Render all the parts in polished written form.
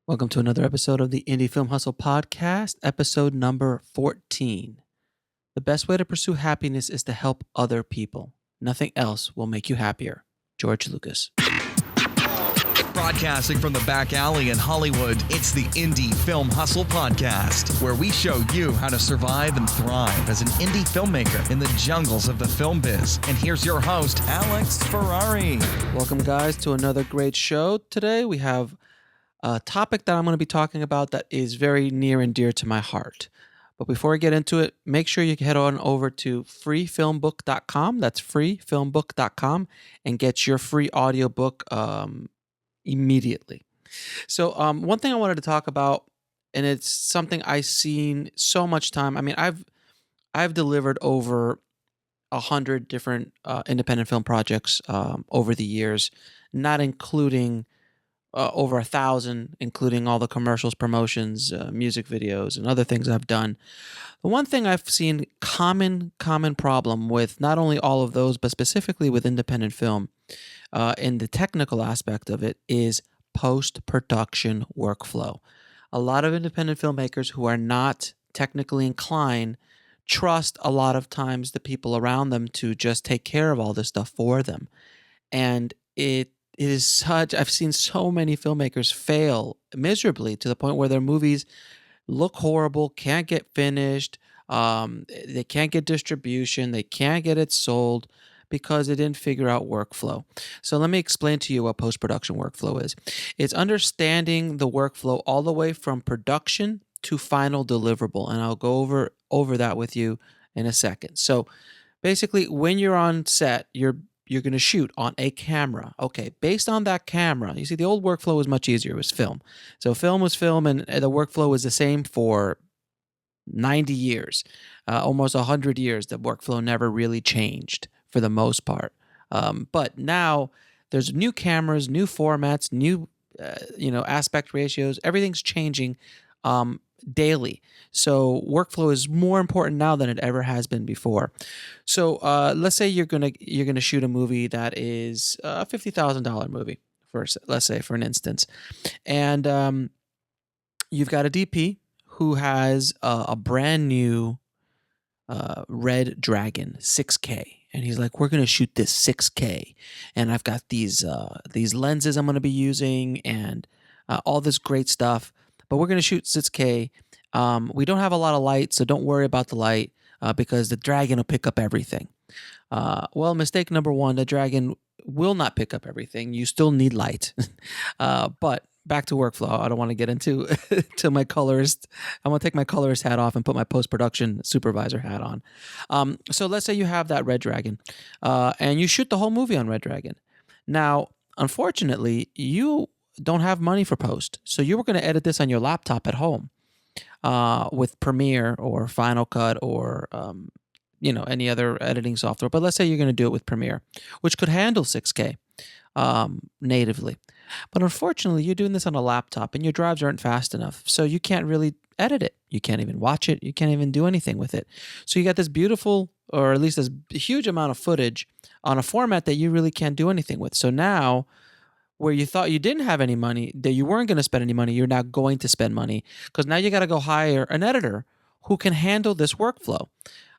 Welcome to another episode of the Indie Film Hustle Podcast, episode number 14. The best way to pursue happiness is to help other people. Nothing else will make you happier. George Lucas. Broadcasting from the back alley in Hollywood, it's the Indie Film Hustle Podcast, where we show you how to survive and thrive as an indie filmmaker in the jungles of the film biz. And here's your host, Alex Ferrari. Welcome, guys, to another great show. Today we have a topic that I'm going to be talking about that is very near and dear to my heart. But before I get into it, make sure you head on over to freefilmbook.com. That's freefilmbook.com and get your free audiobook immediately. So one thing I wanted to talk about, and it's something I've seen so much time. I mean, I've delivered over 100 different independent film projects over the years, not including over 1,000, including all the commercials, promotions, music videos, and other things I've done. The one thing I've seen common problem with not only all of those, but specifically with independent film, in the technical aspect of it, is post-production workflow. A lot of independent filmmakers who are not technically inclined trust a lot of times the people around them to just take care of all this stuff for them. And it is such, I've seen so many filmmakers fail miserably to the point where their movies look horrible, can't get finished, they can't get distribution, they can't get it sold because they didn't figure out workflow. So let me explain to you what post-production workflow is. It's understanding the workflow all the way from production to final deliverable, and I'll go over that with you in a second. So basically, when you're on set, you're going to shoot on a camera. Okay, based on that camera, you see the old workflow was much easier. It was film. So film was film, and the workflow was the same for 90 years, almost 100 years. The workflow never really changed for the most part. But now there's new cameras, new formats, new aspect ratios. Everything's changing daily. So workflow is more important now than it ever has been before. So let's say you're gonna shoot a movie that is a $50,000 movie, let's say for an instance, and you've got a DP who has a brand new Red Dragon 6K. And he's like, we're going to shoot this 6K. And I've got these lenses I'm going to be using and all this great stuff. But we're going to shoot 6K. We don't have a lot of light, so don't worry about the light because the Dragon will pick up everything. Well, mistake number one, the Dragon will not pick up everything. You still need light. But back to workflow. I don't want to get into to my colorist. I'm going to take my colorist hat off and put my post-production supervisor hat on. So let's say you have that Red Dragon and you shoot the whole movie on Red Dragon. Now, unfortunately, you don't have money for post. So you were going to edit this on your laptop at home with Premiere or Final Cut or any other editing software. But let's say you're going to do it with Premiere, which could handle 6K natively. But unfortunately, you're doing this on a laptop and your drives aren't fast enough. So you can't really edit it. You can't even watch it. You can't even do anything with it. So you got this beautiful, or at least this huge amount of footage on a format that you really can't do anything with. So now, where you thought you didn't have any money, that you weren't going to spend any money, you're now going to spend money because now you got to go hire an editor who can handle this workflow,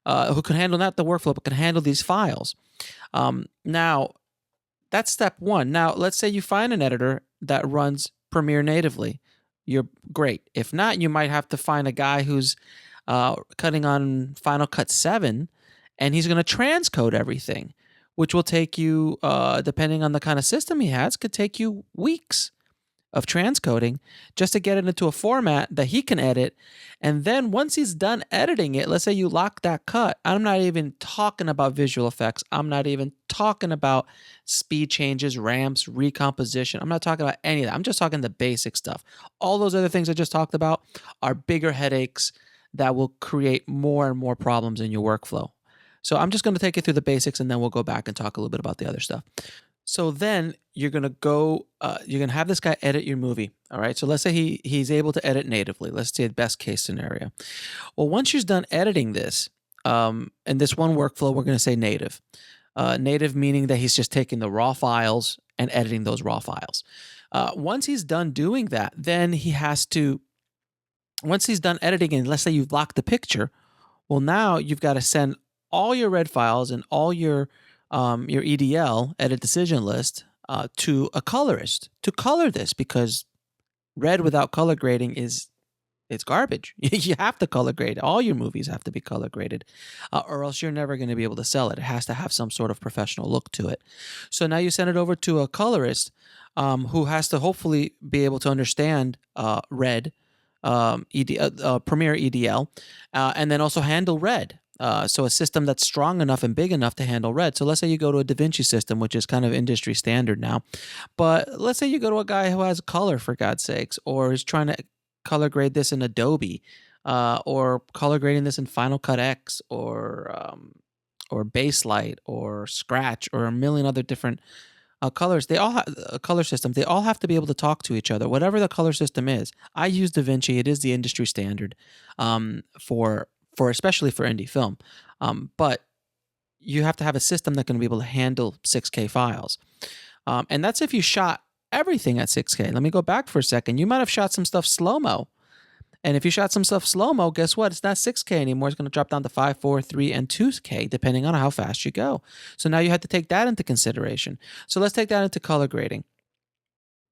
who can handle not the workflow, but can handle these files. Now, that's step one. Now, let's say you find an editor that runs Premiere natively. You're great. If not, you might have to find a guy who's cutting on Final Cut 7, and he's going to transcode everything, which will take you, depending on the kind of system he has, could take you weeks of transcoding just to get it into a format that he can edit. And then once he's done editing it, let's say you lock that cut. I'm not even talking about visual effects. I'm not even talking about speed changes, ramps, recomposition. I'm not talking about any of that. I'm just talking the basic stuff. All those other things I just talked about are bigger headaches that will create more and more problems in your workflow. So I'm just going to take you through the basics and then we'll go back and talk a little bit about the other stuff. So then you're going to have this guy edit your movie. All right. So let's say he's able to edit natively. Let's say the best case scenario. Well, once he's done editing this, in this one workflow, we're going to say native. Native meaning that he's just taking the raw files and editing those raw files. Once he's done doing that, then he has to, once he's done editing, and let's say you've locked the picture, well, now you've got to send all your red files and all your EDL, edit decision list, to a colorist to color this, because red without color grading is, it's garbage. You have to color grade. All your movies have to be color graded, or else you're never going to be able to sell it. It has to have some sort of professional look to it. So now you send it over to a colorist, who has to hopefully be able to understand red, Premiere EDL, and then also handle red. So a system that's strong enough and big enough to handle red. So let's say you go to a DaVinci system, which is kind of industry standard now. But let's say you go to a guy who has color, for God's sakes, or is trying to color grade this in Adobe, or color grading this in Final Cut X, or Baselight, or Scratch, or a million other different colors. They all have a color system. They all have to be able to talk to each other, whatever the color system is. I use DaVinci. It is the industry standard, for especially for indie film. But you have to have a system that can be able to handle 6K files. And that's if you shot everything at 6K. Let me go back for a second. You might have shot some stuff slow-mo. And if you shot some stuff slow-mo, guess what? It's not 6K anymore. It's going to drop down to 5, 4, 3, and 2K, depending on how fast you go. So now you have to take that into consideration. So let's take that into color grading.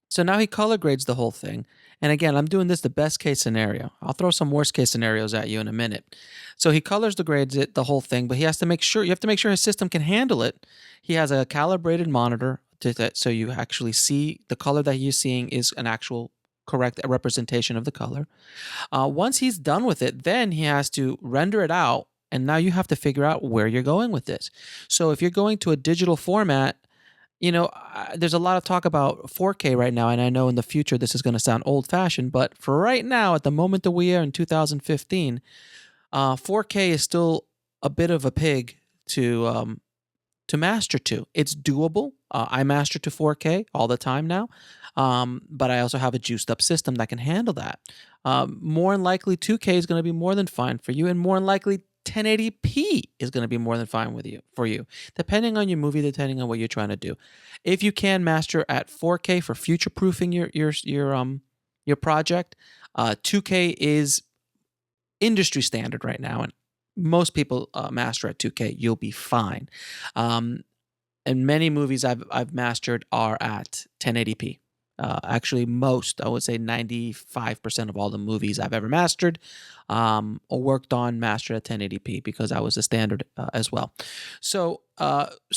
So now he color grades the whole thing. And again, I'm doing this the best case scenario. I'll throw some worst case scenarios at you in a minute. So he colors grades it, the whole thing, but he has to make sure, you have to make sure his system can handle it. He has a calibrated monitor so you actually see the color that you're seeing is an actual correct representation of the color. Once he's done with it, then he has to render it out. And now you have to figure out where you're going with this. So if you're going to a digital format, there's a lot of talk about 4K right now, and I know in the future this is going to sound old-fashioned, but for right now, at the moment that we are in 2015, 4K is still a bit of a pig to master to. It's doable. I master to 4K all the time now, but I also have a juiced-up system that can handle that. More than likely, 2K is going to be more than fine for you, and more than likely, 1080p is going to be more than fine for you, depending on your movie, depending on what you're trying to do. If you can master at 4K for future-proofing your project, 2K is industry standard right now, and most people master at 2K. You'll be fine. And many movies I've mastered are at 1080p. Actually, most, I would say 95% of all the movies I've ever mastered or worked on mastered at 1080p, because I was the standard as well. So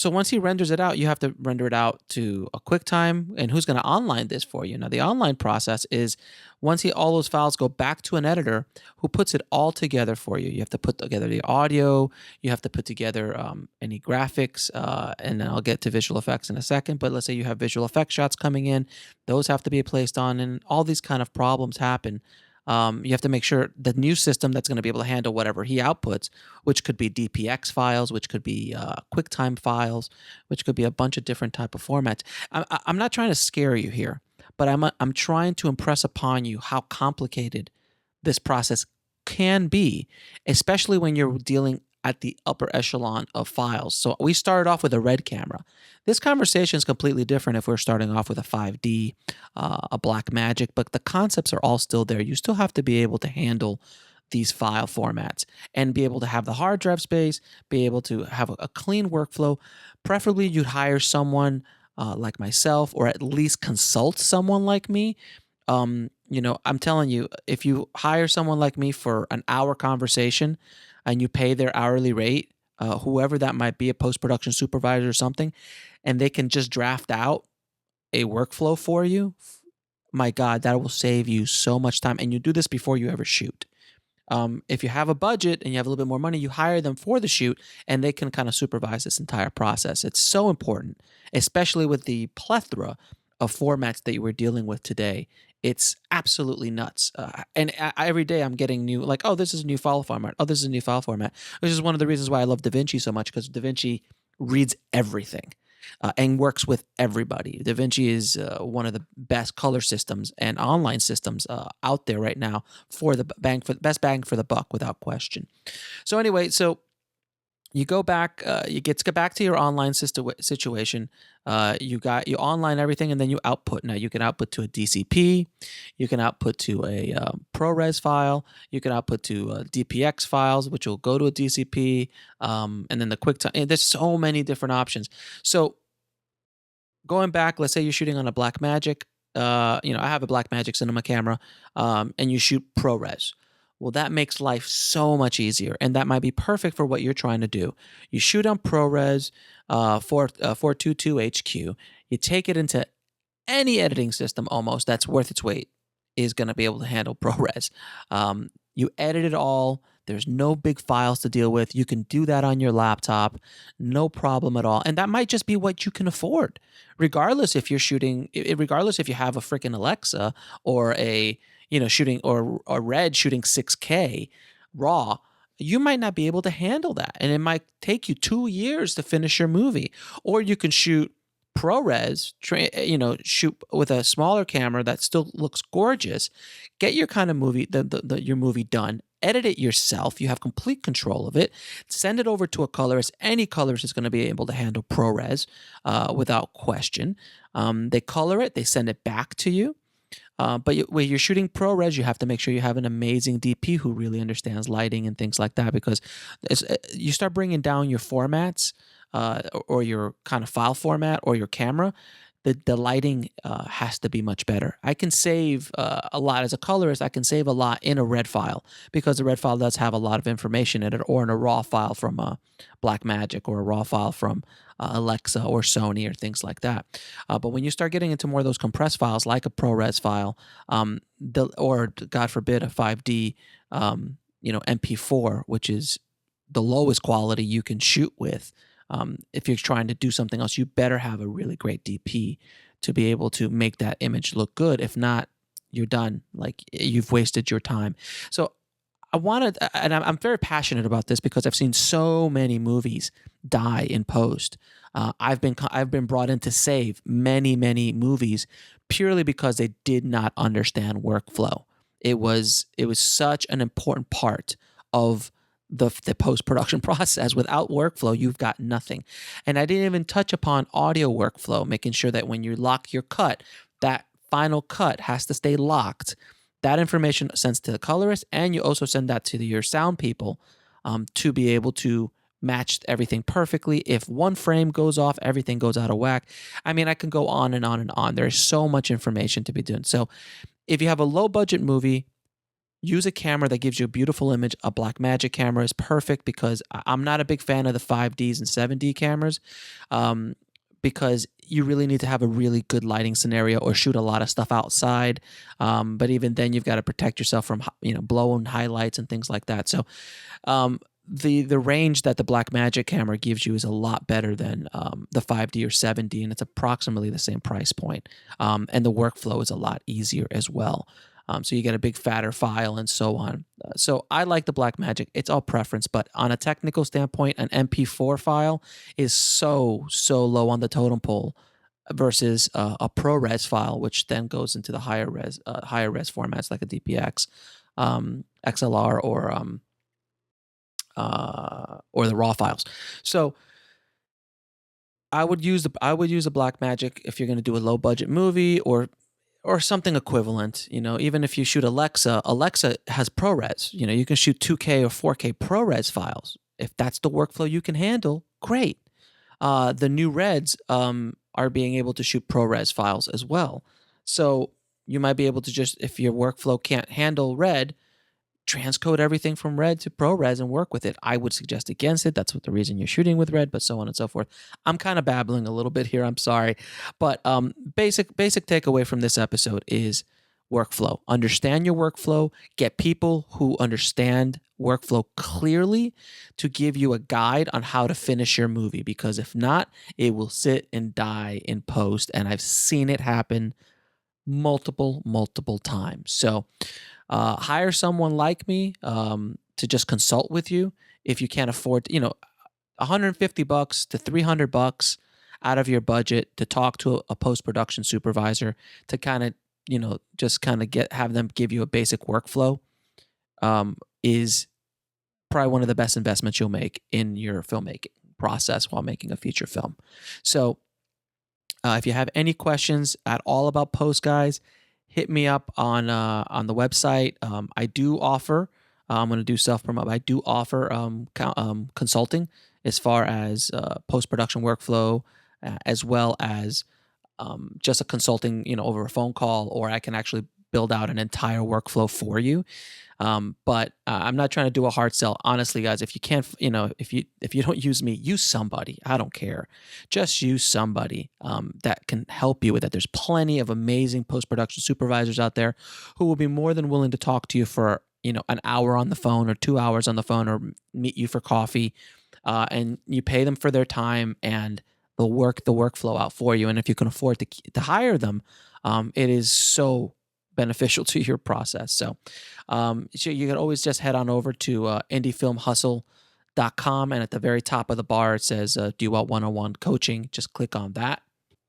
once he renders it out, you have to render it out to a QuickTime. And who's going to online this for you? Now, the online process is once all those files go back to an editor who puts it all together for you. You have to put together the audio. You have to put together any graphics. And then I'll get to visual effects in a second. But let's say you have visual effects shots coming in. Those have to be placed on, and all these kind of problems happen. You have to make sure the new system that's going to be able to handle whatever he outputs, which could be DPX files, which could be QuickTime files, which could be a bunch of different type of formats. I'm not trying to scare you here, but I'm trying to impress upon you how complicated this process can be, especially when you're dealing at the upper echelon of files. So we started off with a red camera. This conversation is completely different if we're starting off with a 5D, a Blackmagic, but the concepts are all still there. You still have to be able to handle these file formats and be able to have the hard drive space, be able to have a clean workflow. Preferably, you'd hire someone like myself, or at least consult someone like me. I'm telling you, if you hire someone like me for an hour conversation and you pay their hourly rate, whoever that might be, a post-production supervisor or something, and they can just draft out a workflow for you, my God, that will save you so much time. And you do this before you ever shoot. If you have a budget and you have a little bit more money, you hire them for the shoot, and they can kind of supervise this entire process. It's so important, especially with the plethora of formats that you were dealing with today. It's absolutely nuts. And every day I'm getting new, like, oh, this is a new file format. Oh, this is a new file format. Which is one of the reasons why I love DaVinci so much, because DaVinci reads everything and works with everybody. DaVinci is one of the best color systems and online systems out there right now for the best bang for the buck, without question. So anyway, so you go back, you get back to your online situation. You online everything, and then you output. Now you can output to a DCP, you can output to a ProRes file, you can output to DPX files, which will go to a DCP, and then the QuickTime. There's so many different options. So going back, let's say you're shooting on a Blackmagic. I have a Blackmagic Cinema camera, and you shoot ProRes. Well, that makes life so much easier, and that might be perfect for what you're trying to do. You shoot on ProRes 422 HQ. You take it into any editing system almost that's worth its weight is going to be able to handle ProRes. You edit it all. There's no big files to deal with. You can do that on your laptop, no problem at all. And that might just be what you can afford, regardless if you're shooting, regardless if you have a freaking Alexa or shooting or a Red shooting 6K RAW. You might not be able to handle that, and it might take you 2 years to finish your movie. Or you can shoot ProRes, shoot with a smaller camera that still looks gorgeous. Get your kind of movie, your movie done. Edit it yourself. You have complete control of it. Send it over to a colorist. Any colorist is going to be able to handle ProRes without question. They color it. They send it back to you. But when you're shooting ProRes, you have to make sure you have an amazing DP who really understands lighting and things like that, because you start bringing down your formats or your kind of file format or your camera. The lighting has to be much better. I can save a lot as a colorist. I can save a lot in a red file because the red file does have a lot of information in it, or in a raw file from Blackmagic, or a raw file from Alexa or Sony or things like that. But when you start getting into more of those compressed files, like a ProRes file, or God forbid a 5D, MP4, which is the lowest quality you can shoot with. If you're trying to do something else, you better have a really great DP to be able to make that image look good. If not, you're done. Like, you've wasted your time. So I'm very passionate about this because I've seen so many movies die in post. I've been brought in to save many movies purely because they did not understand workflow. It was such an important part of the post-production process. Without workflow, you've got nothing. And I didn't even touch upon audio workflow, making sure that when you lock your cut, that final cut has to stay locked. That information sends to the colorist, and you also send that to your sound people to be able to match everything perfectly. If one frame goes off, everything goes out of whack. I mean, I can go on and on and on. There's so much information to be done. So if you have a low-budget movie, use a camera that gives you a beautiful image. A Blackmagic camera is perfect, because I'm not a big fan of the 5Ds and 7D cameras, because you really need to have a really good lighting scenario or shoot a lot of stuff outside. But even then, you've got to protect yourself from blown highlights and things like that. So the range that the Blackmagic camera gives you is a lot better than the 5D or 7D, and it's approximately the same price point. And the workflow is a lot easier as well. So you get a big fatter file and so on. So I like the Blackmagic. It's all preference, but on a technical standpoint, an MP4 file is so low on the totem pole versus a ProRes file, which then goes into the higher res formats like a DPX, XLR, or the RAW files. So I would use a Blackmagic if you're going to do a low budget movie or something equivalent. Even if you shoot Alexa has ProRes. You can shoot 2K or 4K ProRes files. If that's the workflow you can handle, great. The new Reds are being able to shoot ProRes files as well. So you might be able to just, if your workflow can't handle Red, transcode everything from Red to ProRes and work with it. I would suggest against it. That's the reason you're shooting with Red, but so on and so forth. I'm kind of babbling a little bit here. I'm sorry. But basic takeaway from this episode is workflow. Understand your workflow. Get people who understand workflow clearly to give you a guide on how to finish your movie, because if not, it will sit and die in post. And I've seen it happen multiple times. So hire someone like me to just consult with you. If you can't afford, $150 to $300 out of your budget to talk to a post-production supervisor to kind of, have them give you a basic workflow is probably one of the best investments you'll make in your filmmaking process while making a feature film. So if you have any questions at all about post, guys, hit me up on the website. I do offer. I'm going to do self promote. I do offer consulting as far as post production workflow, as well as just a consulting, over a phone call, or I can actually build out an entire workflow for you. But I'm not trying to do a hard sell. Honestly, guys, if you can't, if you don't use me, use somebody. I don't care. Just use somebody that can help you with it. There's plenty of amazing post-production supervisors out there who will be more than willing to talk to you for, an hour on the phone or 2 hours on the phone, or meet you for coffee. And you pay them for their time, and they'll work the workflow out for you. And if you can afford to hire them, it is so beneficial to your process. So you can always just head on over to indiefilmhustle.com, and at the very top of the bar it says do you want one-on-one coaching. Just click on that,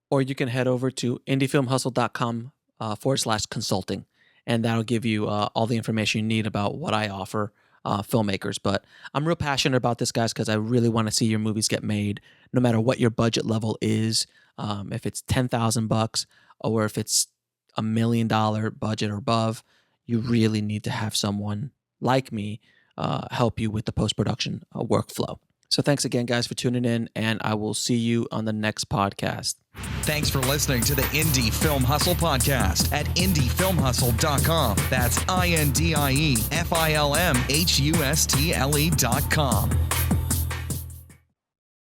or you can head over to indiefilmhustle.com /consulting, and that'll give you all the information you need about what I offer filmmakers. But I'm real passionate about this, guys, because I really want to see your movies get made, no matter what your budget level is. If it's $10,000 or if it's $1 million budget or above, you really need to have someone like me help you with the post-production workflow. So thanks again, guys, for tuning in, and I will see you on the next podcast. Thanks for listening to the Indie Film Hustle podcast at indiefilmhustle.com. That's INDIEFILMHUSTLE.com.